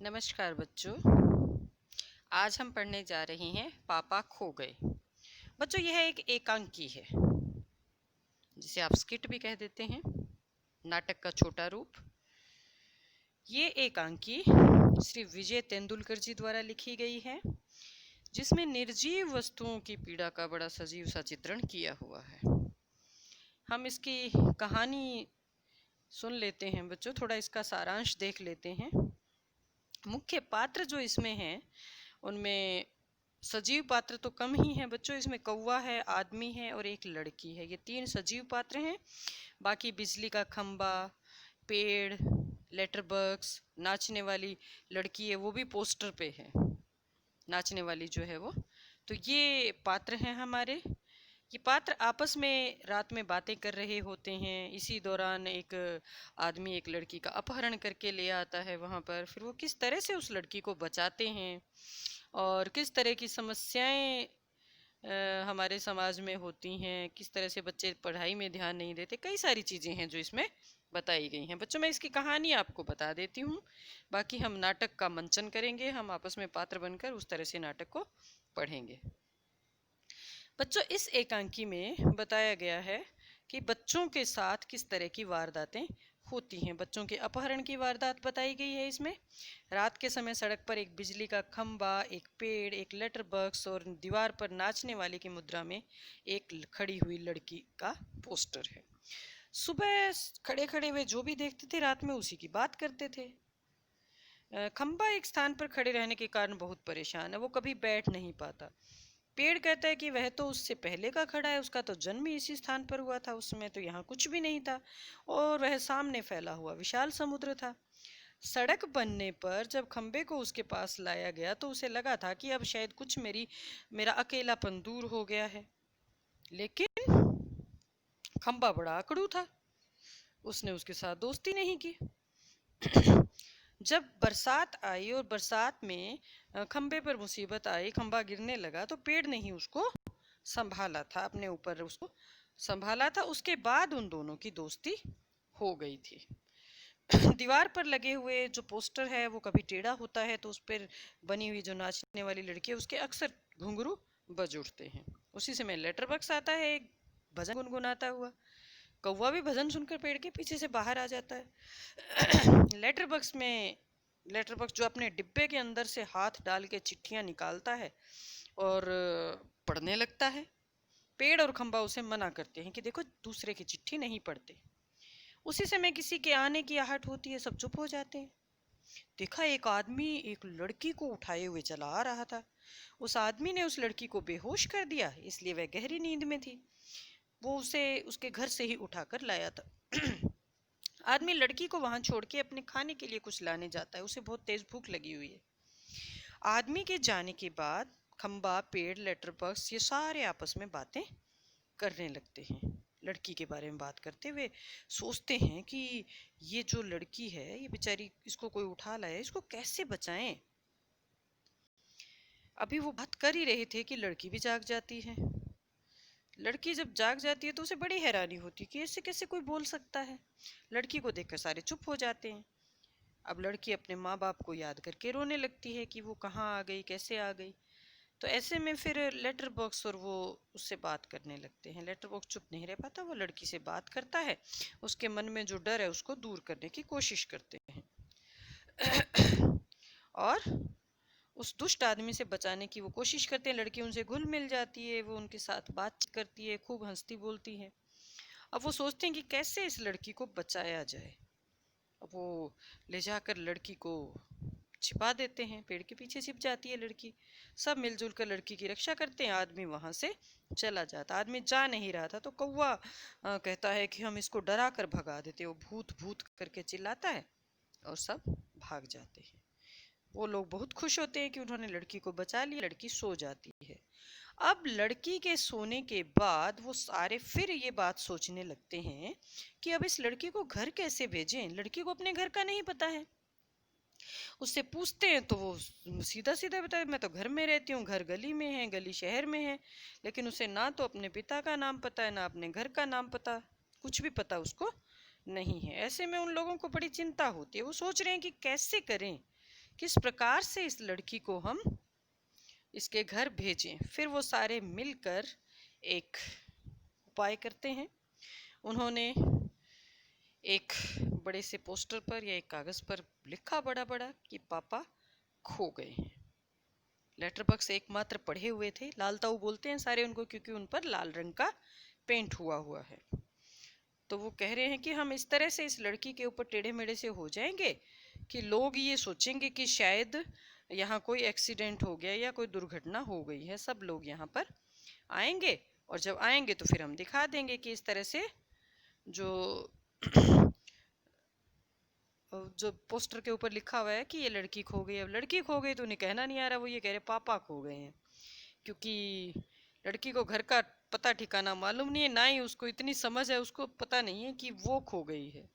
नमस्कार बच्चों। आज हम पढ़ने जा रहे हैं पापा खो गए। बच्चों, यह एक एकांकी है जिसे आप स्किट भी कह देते हैं, नाटक का छोटा रूप। ये एकांकी श्री विजय तेंदुलकर जी द्वारा लिखी गई है, जिसमें निर्जीव वस्तुओं की पीड़ा का बड़ा सजीव सा चित्रण किया हुआ है। हम इसकी कहानी सुन लेते हैं बच्चों, थोड़ा इसका सारांश देख लेते हैं। मुख्य पात्र जो इसमें हैं उनमें सजीव पात्र तो कम ही हैं बच्चों। इसमें कौवा है, आदमी है और एक लड़की है। ये 3 सजीव पात्र हैं। बाकी बिजली का खंबा, पेड़, लेटर बॉक्स, नाचने वाली लड़की है, वो भी पोस्टर पे है, नाचने वाली जो है वो। तो ये पात्र हैं हमारे। ये पात्र आपस में रात में बातें कर रहे होते हैं। इसी दौरान एक आदमी एक लड़की का अपहरण करके ले आता है वहाँ पर। फिर वो किस तरह से उस लड़की को बचाते हैं और किस तरह की समस्याएं हमारे समाज में होती हैं, किस तरह से बच्चे पढ़ाई में ध्यान नहीं देते, कई सारी चीज़ें हैं जो इसमें बताई गई हैं। बच्चों, मैं इसकी कहानी आपको बता देती हूँ, बाकी हम नाटक का मंचन करेंगे। हम आपस में पात्र बनकर उस तरह से नाटक को पढ़ेंगे। बच्चों, इस एकांकी में बताया गया है कि बच्चों के साथ किस तरह की वारदातें होती हैं। बच्चों के अपहरण की वारदात बताई गई है इसमें। रात के समय सड़क पर एक बिजली का खंबा, एक पेड़, एक लेटर बॉक्स और दीवार पर नाचने वाले की मुद्रा में एक खड़ी हुई लड़की का पोस्टर है। सुबह खड़े खड़े वे जो भी देखते थे रात में उसी की बात करते थे। खंबा एक स्थान पर खड़े रहने के कारण बहुत परेशान है, वो कभी बैठ नहीं पाता। पेड़ कहता है कि वह तो उससे पहले का खड़ा है, उसका तो जन्म ही इसी स्थान पर हुआ था, उस समय तो यहाँ कुछ भी नहीं था और वह सामने फैला हुआ विशाल समुद्र था। सड़क बनने पर जब खंबे को उसके पास लाया गया तो उसे लगा था कि अब शायद कुछ मेरा अकेलापन दूर हो गया है। लेकिन खंबा बड़ा अकड़ू था, उसने उसके साथ दोस्ती नहीं की। जब बरसात आई और बरसात में खंबे पर मुसीबत आई, खंबा गिरने लगा, तो पेड़ ने ही उसको संभाला था, अपने ऊपर उसको संभाला था। उसके बाद उन दोनों की दोस्ती हो गई थी। दीवार पर लगे हुए जो पोस्टर है वो कभी टेढ़ा होता है, तो उस पर बनी हुई जो नाचने वाली लड़की है उसके अक्सर घुंघरू बज उठते हैं। उसी समय लेटर बॉक्स आता है, एक भजन गुनगुनाता हुआ। कौवा भी भजन सुनकर पेड़ के पीछे से बाहर आ जाता है। लेटर बॉक्स जो अपने डिब्बे के अंदर से हाथ डाल के चिट्ठियां निकालता है और पढ़ने लगता है। पेड़ और खंबा उसे मना करते हैं कि देखो, दूसरे की चिट्ठी नहीं पढ़ते। उसी समय किसी के आने की आहट होती है, सब चुप हो जाते हैं। देखा, एक आदमी एक लड़की को उठाए हुए चला आ रहा था। उस आदमी ने उस लड़की को बेहोश कर दिया, इसलिए वह गहरी नींद में थी। वो उसे उसके घर से ही उठाकर लाया था। आदमी लड़की को वहां छोड़ के अपने खाने के लिए कुछ लाने जाता है, उसे बहुत तेज भूख लगी हुई है। आदमी के जाने के बाद खंबा, पेड़, लेटर बॉक्स ये सारे आपस में बातें करने लगते हैं। लड़की के बारे में बात करते हुए सोचते हैं कि ये जो लड़की है, ये बेचारी, इसको कोई उठा लाया, इसको कैसे बचाएं। अभी वो बात कर ही रहे थे कि लड़की भी जाग जाती है। लड़की जब जाग जाती है तो उसे बड़ी हैरानी होती है कि ऐसे कैसे कोई बोल सकता है। लड़की को देखकर सारे चुप हो जाते हैं। अब लड़की अपने माँ बाप को याद करके रोने लगती है कि वो कहाँ आ गई, कैसे आ गई। तो ऐसे में फिर लेटर बॉक्स और वो उससे बात करने लगते हैं। लेटर बॉक्स चुप नहीं रह पाता, वो लड़की से बात करता है, उसके मन में जो डर है उसको दूर करने की कोशिश करते हैं और उस दुष्ट आदमी से बचाने की वो कोशिश करते हैं। लड़की उनसे घुल मिल जाती है, वो उनके साथ बात करती है, खूब हंसती बोलती है। अब वो सोचते हैं कि कैसे इस लड़की को बचाया जाए। अब वो ले जाकर लड़की को छिपा देते हैं, पेड़ के पीछे छिप जाती है लड़की। सब मिलजुल कर लड़की की रक्षा करते हैं। आदमी वहां से चला जाता। आदमी जा नहीं रहा था तो कौवा कहता है कि हम इसको डरा कर भगा देते। वो भूत भूत करके चिल्लाता है और सब भाग जाते हैं। वो लोग बहुत खुश होते हैं कि उन्होंने लड़की को बचा लिया। लड़की सो जाती है। अब लड़की के सोने के बाद वो सारे फिर ये बात सोचने लगते हैं कि अब इस लड़की को घर कैसे भेजें। लड़की को अपने घर का नहीं पता है। उससे पूछते हैं तो वो सीधा सीधा बताए, मैं तो घर में रहती हूँ, घर गली में है, गली शहर में है। लेकिन उसे ना तो अपने पिता का नाम पता है, ना अपने घर का नाम पता, कुछ भी पता उसको नहीं है। ऐसे में उन लोगों को बड़ी चिंता होती है। वो सोच रहे हैं कि कैसे करें किस प्रकार से इस लड़की को हम इसके घर भेजें। फिर वो सारे मिलकर एक उपाय करते हैं। उन्होंने एक बड़े से पोस्टर पर या एक कागज पर लिखा बड़ा बड़ा कि पापा खो गए हैं। लेटर बॉक्स एकमात्र पढ़े हुए थे। लाल ताऊ बोलते हैं सारे उनको, क्योंकि उन पर लाल रंग का पेंट हुआ है। तो वो कह रहे हैं कि हम इस तरह से इस लड़की के ऊपर टेढ़े मेढ़े से हो जाएंगे कि लोग ये सोचेंगे कि शायद यहाँ कोई एक्सीडेंट हो गया या कोई दुर्घटना हो गई है। सब लोग यहाँ पर आएंगे और जब आएंगे तो फिर हम दिखा देंगे कि इस तरह से जो जो पोस्टर के ऊपर लिखा हुआ है कि ये लड़की खो गई। अब लड़की खो गई तो उन्हें कहना नहीं आ रहा, वो ये कह रहे पापा खो गए हैं, क्योंकि लड़की को घर का पता ठिकाना मालूम नहीं है, ना ही उसको इतनी समझ है, उसको पता नहीं है कि वो खो गई है।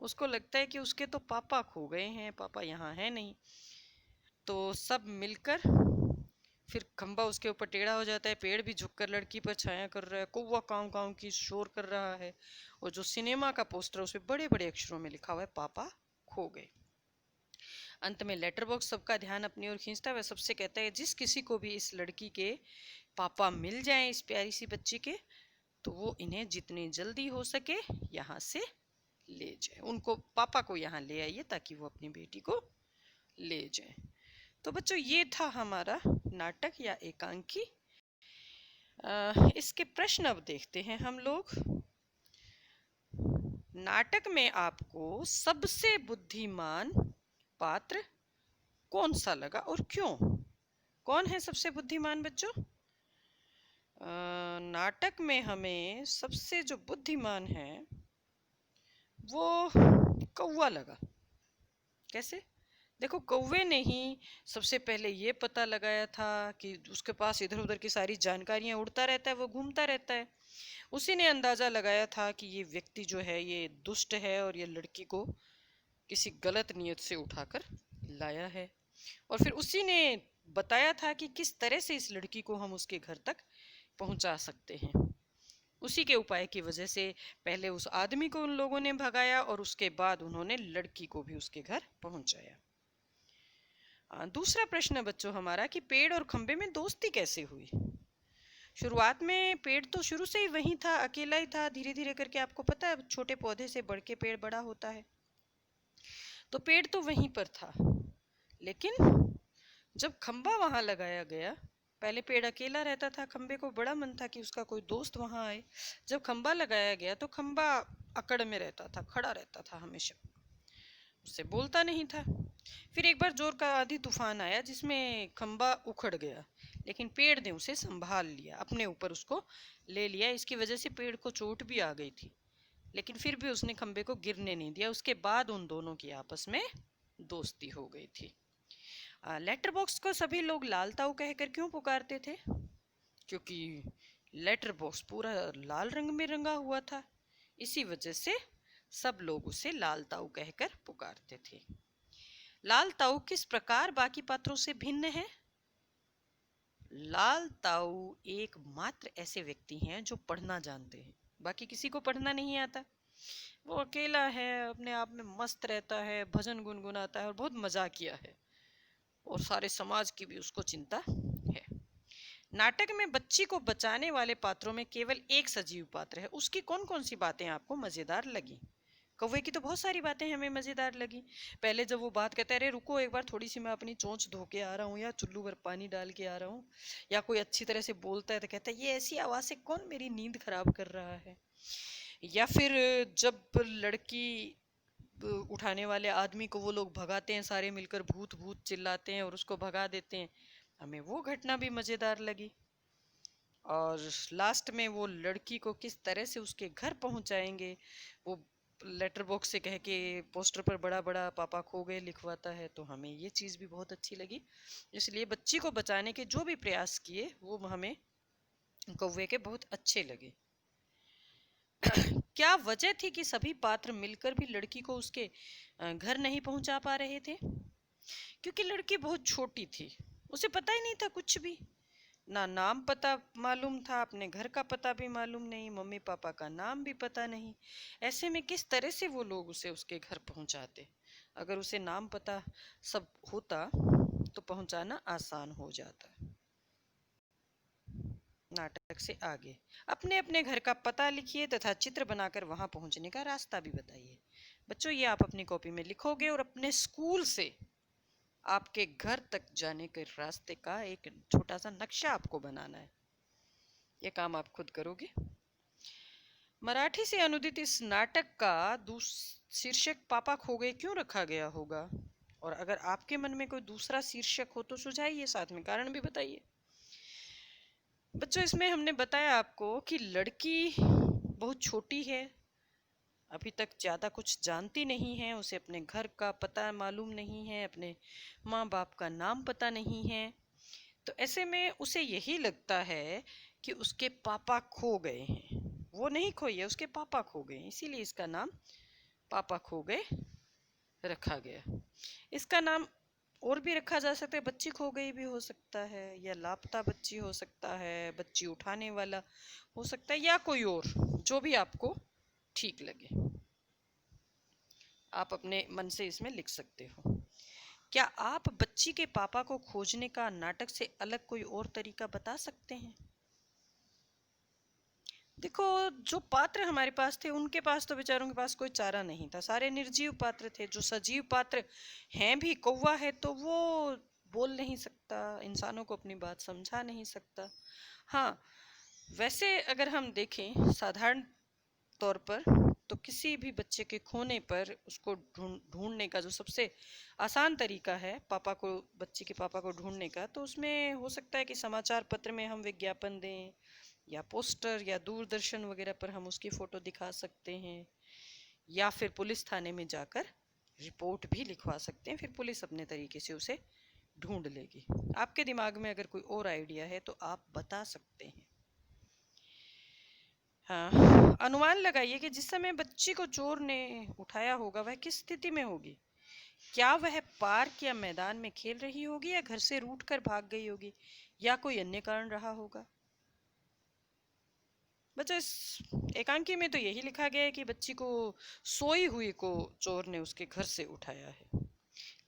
उसको लगता है कि उसके तो पापा खो गए हैं, पापा यहाँ है नहीं। तो सब मिलकर फिर खंबा उसके ऊपर टेढ़ा हो जाता है, पेड़ भी झुककर लड़की पर छाया कर रहा है, कौवा काँव काँव की शोर कर रहा है, और जो सिनेमा का पोस्टर उस पर बड़े बड़े अक्षरों में लिखा हुआ है पापा खो गए। अंत में लेटर बॉक्स सबका ध्यान अपनी ओर खींचता है। वह सबसे कहता है जिस किसी को भी इस लड़की के पापा मिल जाएं, इस प्यारी सी बच्ची के, तो वो इन्हें जितनी जल्दी हो सके यहाँ से ले जाए। उनको पापा को यहाँ ले आइए ताकि वो अपनी बेटी को ले जाए। तो बच्चों ये था हमारा नाटक या एकांकी। इसके प्रश्न अब देखते हैं हम लोग। नाटक में आपको सबसे बुद्धिमान पात्र कौन सा लगा और क्यों? कौन है सबसे बुद्धिमान बच्चों? नाटक में हमें सबसे जो बुद्धिमान है वो कौवा लगा। कैसे? देखो, कौवे ने ही सबसे पहले ये पता लगाया था कि उसके पास इधर उधर की सारी जानकारियां, उड़ता रहता है, वो घूमता रहता है। उसी ने अंदाजा लगाया था कि ये व्यक्ति जो है ये दुष्ट है और ये लड़की को किसी गलत नियत से उठाकर लाया है। और फिर उसी ने बताया था कि किस तरह से इस लड़की को हम उसके घर तक पहुंचा सकते हैं। उसी के उपाय की वजह से पहले उस आदमी को उन लोगों ने भगाया और उसके बाद उन्होंने लड़की को भी उसके घर पहुंचाया। दूसरा प्रश्न बच्चों हमारा कि पेड़ और खंबे में दोस्ती कैसे हुई? शुरुआत में पेड़ तो शुरू से ही वहीं था, अकेला ही था। धीरे धीरे करके आपको पता है छोटे पौधे से बढ़ के पेड़ बड़ा होता है, तो पेड़ तो वहीं पर था। लेकिन जब खंबा वहां लगाया गया, पहले पेड़ अकेला रहता था, खंबे को बड़ा मन था कि उसका कोई दोस्त वहां आए। जब खंबा लगाया गया तो खंबा अकड़ में रहता था, खड़ा रहता था, हमेशा उससे बोलता नहीं था। फिर एक बार जोर का आंधी तूफान आया जिसमें खंबा उखड़ गया, लेकिन पेड़ ने उसे संभाल लिया, अपने ऊपर उसको ले लिया। इसकी वजह से पेड़ को चोट भी आ गई थी, लेकिन फिर भी उसने खंबे को गिरने नहीं दिया। उसके बाद उन दोनों की आपस में दोस्ती हो गई थी। लेटर बॉक्स को सभी लोग लाल ताऊ कहकर क्यों पुकारते थे? क्योंकि लेटर बॉक्स पूरा लाल रंग में रंगा हुआ था, इसी वजह से सब लोग उसे लाल ताऊ कहकर पुकारते थे। लाल ताऊ किस प्रकार बाकी पात्रों से भिन्न है? लाल ताऊ एकमात्र ऐसे व्यक्ति हैं जो पढ़ना जानते हैं, बाकी किसी को पढ़ना नहीं आता। वो अकेला है, अपने आप में मस्त रहता है, भजन गुनगुनाता है और बहुत मजाकिया है, और सारे समाज की भी उसको चिंता है। नाटक में बच्ची को बचाने वाले पात्रों में केवल एक सजीव पात्र है, उसकी कौन कौन सी बातें आपको मजेदार लगी? कौवे की तो बहुत सारी बातें हमें मजेदार लगी। पहले जब वो बात कहता है, अरे रुको एक बार थोड़ी सी मैं अपनी चोंच धो के आ रहा हूँ, या चुल्लू भर पानी डाल के आ रहा हूँ, या कोई अच्छी तरह से बोलता है तो कहता है ये ऐसी आवाज से कौन मेरी नींद खराब कर रहा है। या फिर जब लड़की उठाने वाले आदमी को वो लोग भगाते हैं, सारे मिलकर भूत भूत चिल्लाते हैं और उसको भगा देते हैं, हमें वो घटना भी मजेदार लगी। और लास्ट में वो लड़की को किस तरह से उसके घर पहुंचाएंगे, वो लेटर बॉक्स से कह के पोस्टर पर बड़ा बड़ा पापा खो गए लिखवाता है, तो हमें ये चीज़ भी बहुत अच्छी लगी। इसलिए बच्ची को बचाने के जो भी प्रयास किए वो हमें कौवे के बहुत अच्छे लगे। क्या वजह थी कि सभी पात्र मिलकर भी लड़की को उसके घर नहीं पहुंचा पा रहे थे? क्योंकि लड़की बहुत छोटी थी, उसे पता ही नहीं था कुछ भी, ना नाम पता मालूम था, अपने घर का पता भी मालूम नहीं, मम्मी पापा का नाम भी पता नहीं। ऐसे में किस तरह से वो लोग उसे उसके घर पहुंचाते? अगर उसे नाम पता सब होता तो पहुंचाना आसान हो जाता। नाटक से आगे अपने अपने घर का पता लिखिए तथा चित्र बनाकर वहां पहुंचने का रास्ता भी बताइए। बच्चों ये आप अपनी कॉपी में लिखोगे और अपने स्कूल से आपके घर तक जाने के रास्ते का एक छोटा सा नक्शा आपको बनाना है। ये काम आप खुद करोगे। मराठी से अनुदित इस नाटक का शीर्षक पापा खो गए क्यों रखा गया होगा? और अगर आपके मन में कोई दूसरा शीर्षक हो तो सुझाइए, साथ में कारण भी बताइए। बच्चों इसमें हमने बताया आपको कि लड़की बहुत छोटी है, अभी तक ज़्यादा कुछ जानती नहीं है, उसे अपने घर का पता मालूम नहीं है, अपने माँ बाप का नाम पता नहीं है। तो ऐसे में उसे यही लगता है कि उसके पापा खो गए हैं। वो नहीं खोए, उसके पापा खो गए, इसीलिए इसका नाम पापा खो गए रखा गया। इसका नाम और भी रखा जा सकता है, बच्ची खो गई भी हो सकता है, या लापता बच्ची हो सकता है, बच्ची उठाने वाला हो सकता है, या कोई और, जो भी आपको ठीक लगे आप अपने मन से इसमें लिख सकते हो। क्या आप बच्ची के पापा को खोजने का नाटक से अलग कोई और तरीका बता सकते हैं? देखो जो पात्र हमारे पास थे उनके पास तो बेचारों के पास कोई चारा नहीं था, सारे निर्जीव पात्र थे। जो सजीव पात्र हैं भी, कौवा है तो वो बोल नहीं सकता, इंसानों को अपनी बात समझा नहीं सकता। हाँ, वैसे अगर हम देखें साधारण तौर पर तो किसी भी बच्चे के खोने पर उसको ढूंढने का जो सबसे आसान तरीका है पापा को, बच्चे के पापा को ढूंढने का, तो उसमें हो सकता है कि समाचार पत्र में हम विज्ञापन दें, या पोस्टर या दूरदर्शन वगैरह पर हम उसकी फोटो दिखा सकते हैं, या फिर पुलिस थाने में जाकर रिपोर्ट भी लिखवा सकते हैं। फिर पुलिस अपने तरीके से उसे ढूंढ लेगी। आपके दिमाग में अगर कोई और आइडिया है तो आप बता सकते हैं। हाँ, अनुमान लगाइए कि जिस समय बच्ची को चोर ने उठाया होगा वह किस स्थिति में होगी। क्या वह पार्क या मैदान में खेल रही होगी, या घर से रूठ कर भाग गई होगी, या कोई अन्य कारण रहा होगा। बच्चों इस एकांकी में तो यही लिखा गया है कि बच्ची को, सोई हुई को चोर ने उसके घर से उठाया है,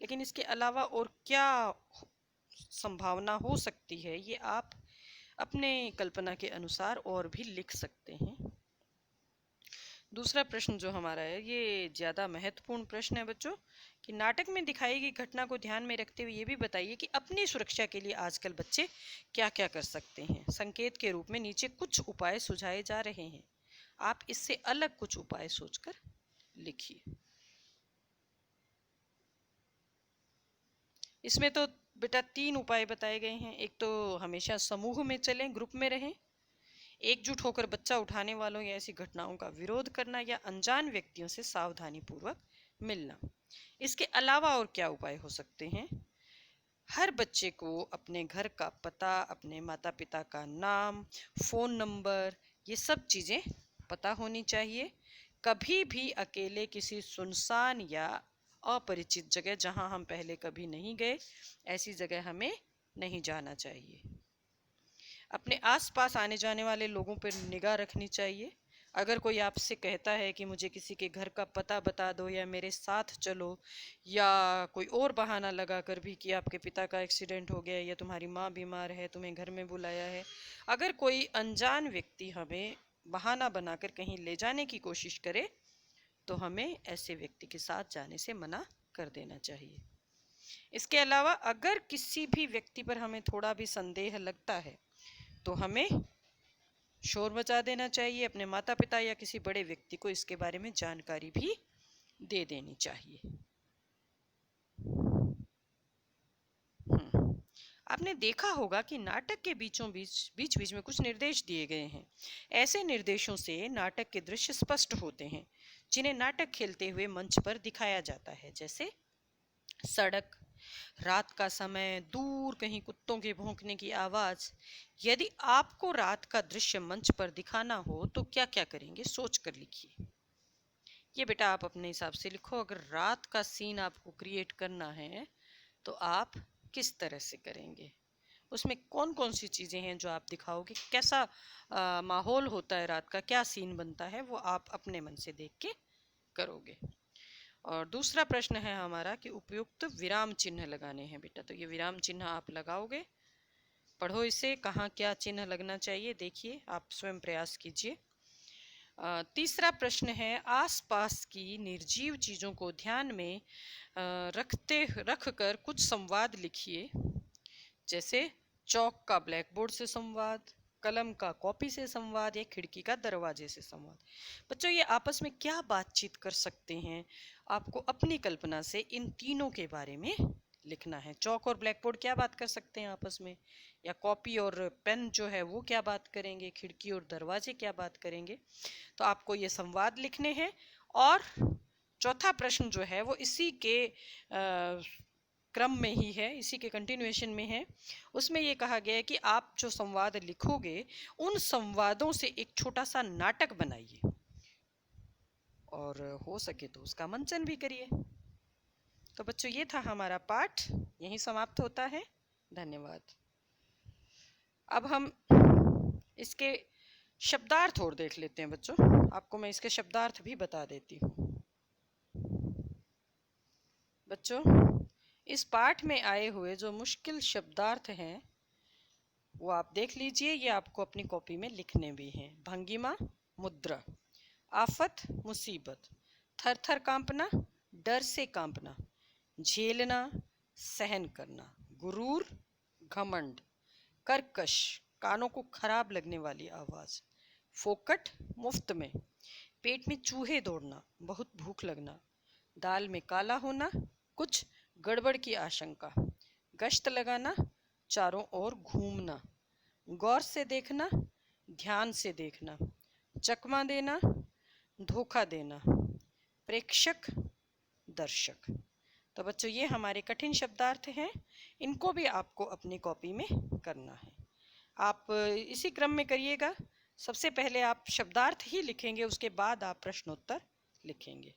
लेकिन इसके अलावा और क्या संभावना हो सकती है ये आप अपने कल्पना के अनुसार और भी लिख सकते हैं। दूसरा प्रश्न जो हमारा है ये ज़्यादा महत्वपूर्ण प्रश्न है बच्चों, कि नाटक में दिखाई गई घटना को ध्यान में रखते हुए ये भी बताइए कि अपनी सुरक्षा के लिए आजकल बच्चे क्या क्या कर सकते हैं। संकेत के रूप में नीचे कुछ उपाय सुझाए जा रहे हैं, आप इससे अलग कुछ उपाय सोचकर लिखिए। इसमें तो बेटा 3 उपाय बताए गए हैं। एक तो हमेशा समूह में चलें, ग्रुप में रहें, एकजुट होकर बच्चा उठाने वालों या ऐसी घटनाओं का विरोध करना, या अनजान व्यक्तियों से सावधानी पूर्वक मिलना। इसके अलावा और क्या उपाय हो सकते हैं? हर बच्चे को अपने घर का पता, अपने माता पिता का नाम, फ़ोन नंबर, ये सब चीज़ें पता होनी चाहिए। कभी भी अकेले किसी सुनसान या अपरिचित जगह, जहां हम पहले कभी नहीं गए, ऐसी जगह हमें नहीं जाना चाहिए। अपने आसपास आने जाने वाले लोगों पर निगाह रखनी चाहिए। अगर कोई आपसे कहता है कि मुझे किसी के घर का पता बता दो, या मेरे साथ चलो, या कोई और बहाना लगा कर भी कि आपके पिता का एक्सीडेंट हो गया, या तुम्हारी माँ बीमार है तुम्हें घर में बुलाया है, अगर कोई अनजान व्यक्ति हमें बहाना बनाकर कहीं ले जाने की कोशिश करे तो हमें ऐसे व्यक्ति के साथ जाने से मना कर देना चाहिए। इसके अलावा अगर किसी भी व्यक्ति पर हमें थोड़ा भी संदेह लगता है तो हमें शोर मचा देना चाहिए, अपने माता पिता या किसी बड़े व्यक्ति को इसके बारे में जानकारी भी दे देनी चाहिए। आपने देखा होगा कि नाटक के बीच बीच में कुछ निर्देश दिए गए हैं। ऐसे निर्देशों से नाटक के दृश्य स्पष्ट होते हैं जिन्हें नाटक खेलते हुए मंच पर दिखाया जाता है, जैसे सड़क, रात का समय, दूर कहीं कुत्तों के भौंकने की आवाज। यदि आपको रात का दृश्य मंच पर दिखाना हो तो क्या क्या करेंगे, सोच कर लिखिए। ये बेटा आप अपने हिसाब से लिखो। अगर रात का सीन आपको क्रिएट करना है तो आप किस तरह से करेंगे, उसमें कौन कौन सी चीज़ें हैं जो आप दिखाओगे, कैसा माहौल होता है रात का, क्या सीन बनता है, वो आप अपने मन से देख के करोगे। और दूसरा प्रश्न है हमारा कि उपयुक्त विराम चिन्ह लगाने हैं बेटा। तो ये विराम चिन्ह आप लगाओगे, पढ़ो इसे, कहाँ क्या चिन्ह लगना चाहिए देखिए, आप स्वयं प्रयास कीजिए। तीसरा प्रश्न है, आसपास की निर्जीव चीजों को ध्यान में रख कर कुछ संवाद लिखिए। जैसे चौक का ब्लैक बोर्ड से संवाद, कलम का कॉपी से संवाद, या खिड़की का दरवाजे से संवाद। बच्चों ये आपस में क्या बातचीत कर सकते हैं, आपको अपनी कल्पना से इन तीनों के बारे में लिखना है। चौक और ब्लैक बोर्ड क्या बात कर सकते हैं आपस में, या कॉपी और पेन जो है वो क्या बात करेंगे, खिड़की और दरवाजे क्या बात करेंगे। तो आपको ये संवाद लिखने हैं। और चौथा प्रश्न जो है वो इसी के क्रम में ही है, इसी के कंटिन्यूएशन में है। उसमें ये कहा गया है कि आप जो संवाद लिखोगे उन संवादों से एक छोटा सा नाटक बनाइए और हो सके तो उसका मंचन भी करिए। तो बच्चों ये था हमारा पाठ, यहीं समाप्त होता है। धन्यवाद। अब हम इसके शब्दार्थ और देख लेते हैं बच्चों। आपको मैं इसके शब्दार्थ भी बता देती हूँ। बच्चों इस पाठ में आए हुए जो मुश्किल शब्दार्थ हैं वो आप देख लीजिए, ये आपको अपनी कॉपी में लिखने भी हैं। भंगिमा, मुद्रा, आफत, मुसीबत, थर थर कांपना, डर से कांपना, झेलना, सहन करना, गुरूर, घमंड, कर्कश, कानों को खराब लगने वाली आवाज, फोकट, मुफ्त में, पेट में चूहे दौड़ना, बहुत भूख लगना, दाल में काला होना, कुछ गड़बड़ की आशंका, गश्त लगाना, चारों ओर घूमना, गौर से देखना, ध्यान से देखना, चकमा देना, धोखा देना, प्रेक्षक, दर्शक। तो बच्चों ये हमारे कठिन शब्दार्थ हैं, इनको भी आपको अपनी कॉपी में करना है। आप इसी क्रम में करिएगा। सबसे पहले आप शब्दार्थ ही लिखेंगे, उसके बाद आप प्रश्नोत्तर लिखेंगे।